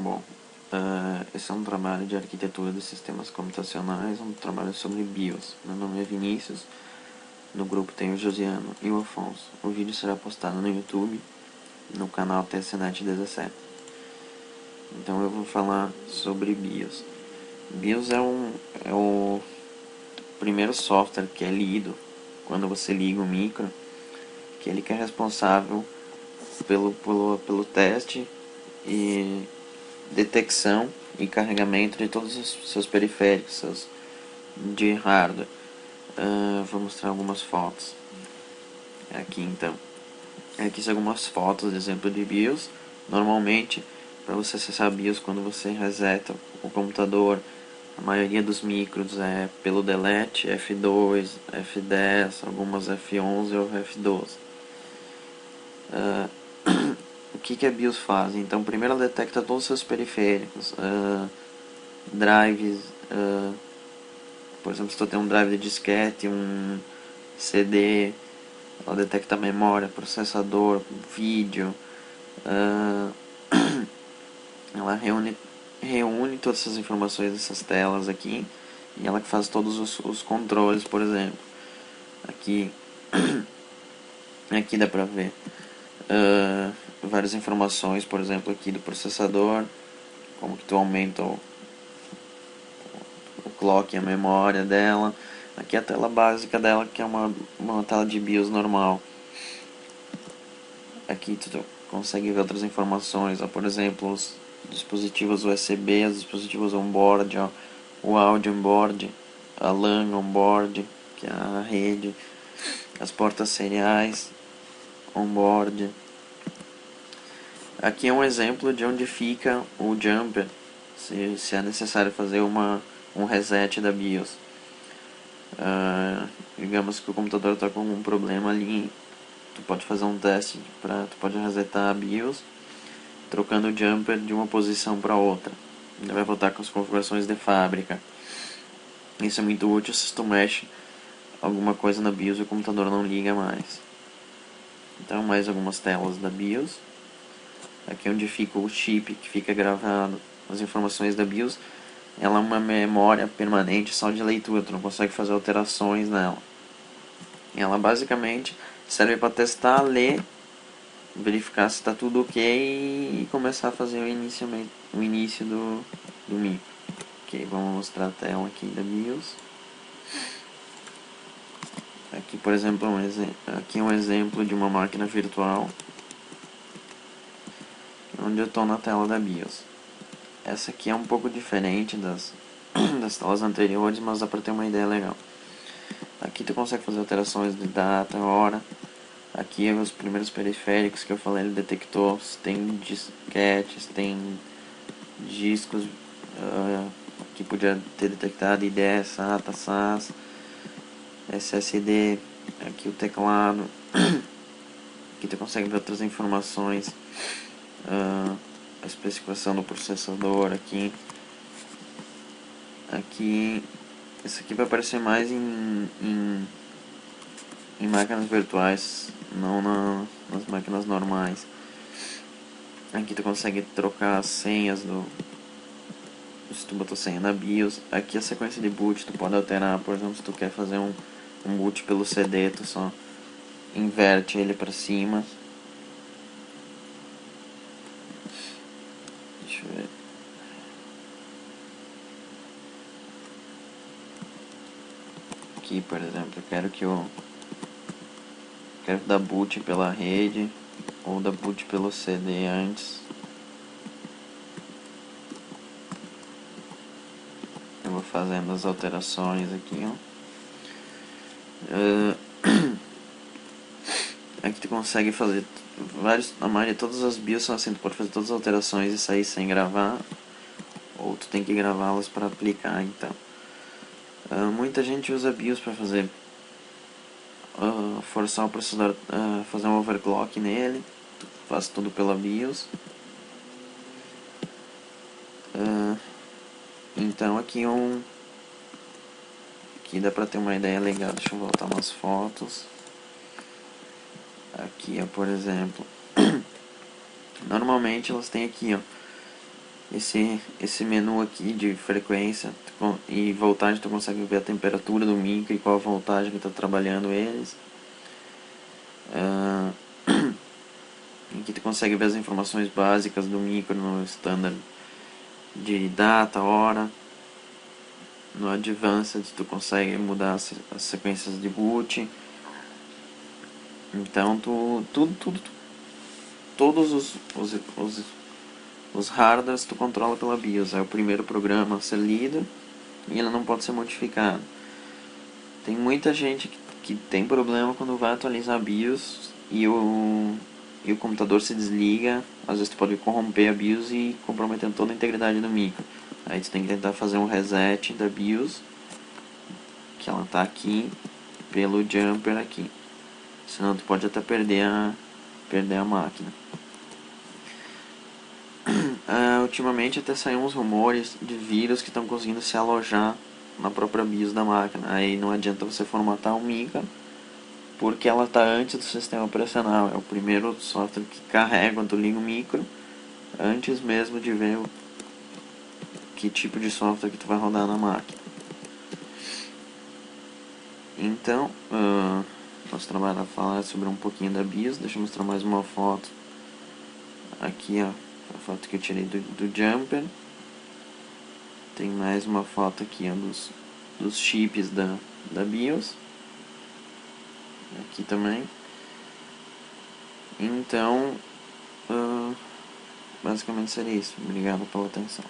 Bom, esse é um trabalho de arquitetura de sistemas computacionais, um trabalho sobre BIOS. Meu nome é Vinícius, no grupo tem o Josiano e o Afonso. O vídeo será postado no YouTube, no canal TSNet17. Então eu vou falar sobre BIOS. BIOS é o primeiro software que é lido quando você liga o micro, que ele que é responsável pelo teste e detecção e carregamento de todos os seus periféricos, de hardware. Vou mostrar algumas fotos aqui então. Aqui são algumas fotos de exemplo de BIOS. Normalmente, para você acessar BIOS, quando você reseta o computador, a maioria dos micros é pelo delete, F2, F10, algumas F11 ou F12. O que a BIOS faz? Então, primeiro ela detecta todos os seus periféricos, drives, por exemplo, se tu tem um drive de disquete, um CD, ela detecta a memória, processador, vídeo, ela reúne todas essas informações dessas telas aqui, e ela que faz todos os controles, por exemplo. Aqui dá pra ver várias informações, por exemplo, aqui do processador, como que tu aumenta o clock, a memória dela. Aqui a tela básica dela, que é uma tela de BIOS normal. Aqui tu consegue ver outras informações, ó, por exemplo, os dispositivos USB, os dispositivos on-board, o áudio on-board, a LAN on-board, que é a rede, as portas seriais on-board. Aqui é um exemplo de onde fica o jumper, se é necessário fazer um reset da BIOS. Digamos que o computador está com um problema ali, tu pode fazer um teste, tu pode resetar a BIOS trocando o jumper de uma posição para outra. Ele vai voltar com as configurações de fábrica. Isso é muito útil se tu mexe alguma coisa na BIOS e o computador não liga mais. Então, mais algumas telas da BIOS. Aqui onde fica o chip que fica gravado as informações da BIOS. Ela é uma memória permanente só de leitura, tu não consegue fazer alterações nela. Ela basicamente serve para testar, ler, verificar se está tudo ok e começar a fazer o início do micro. Ok, vamos mostrar a tela aqui da BIOS. Aqui, por exemplo, aqui é um exemplo de uma máquina virtual onde eu estou na tela da BIOS. Essa aqui é um pouco diferente das telas anteriores, mas dá para ter uma ideia legal. Aqui tu consegue fazer alterações de data, hora. Aqui os primeiros periféricos que eu falei, ele detectou se tem disquetes, tem discos. Aqui podia ter detectado IDE, SATA, SAS, SSD. Aqui o teclado. Aqui tu consegue ver outras informações. A especificação do processador aqui. Isso aqui vai aparecer mais em máquinas virtuais, não nas máquinas normais. Aqui tu consegue trocar as senhas se tu botou senha na BIOS. Aqui a sequência de boot tu pode alterar, por exemplo, se tu quer fazer um boot pelo CD, tu só inverte ele para cima. Deixa eu ver. Aqui, por exemplo, eu quero dar boot pela rede ou dar boot pelo CD antes. Eu vou fazendo as alterações aqui, ó. Aqui tu consegue fazer a maioria, todas as BIOS são assim, tu pode fazer todas as alterações e sair sem gravar, ou tu tem que gravá-las para aplicar, então. Muita gente usa BIOS para fazer forçar o processador a fazer um overclock nele, tu faz tudo pela BIOS. Então aqui aqui dá pra ter uma ideia legal. Deixa eu voltar umas fotos. Aqui, ó, por exemplo, normalmente elas têm aqui, ó, esse menu aqui de frequência e voltagem, tu consegue ver a temperatura do micro e qual a voltagem que está trabalhando eles. Aqui tu consegue ver as informações básicas do micro no standard de data, hora. No Advanced tu consegue mudar as sequências de boot. Então todos os hardwares tu controla pela BIOS. É o primeiro programa a ser lido e ele não pode ser modificado. Tem muita gente que tem problema quando vai atualizar a BIOS e o computador se desliga. Às vezes tu pode corromper a BIOS e comprometer toda a integridade do micro. Aí tu tem que tentar fazer um reset da BIOS, que ela tá aqui, pelo jumper aqui. Senão tu pode até perder a máquina. Ultimamente até saíram uns rumores de vírus que estão conseguindo se alojar na própria BIOS da máquina. Aí não adianta você formatar o micro, porque ela está antes do sistema operacional. É o primeiro software que carrega quando tu liga o micro, antes mesmo de ver que tipo de software que tu vai rodar na máquina. Então, nosso trabalho vai falar sobre um pouquinho da BIOS. Deixa eu mostrar mais uma foto. Aqui, ó, a foto que eu tirei do jumper. Tem mais uma foto aqui, ó, dos chips da BIOS. Aqui também. Então, basicamente seria isso. Obrigado pela atenção.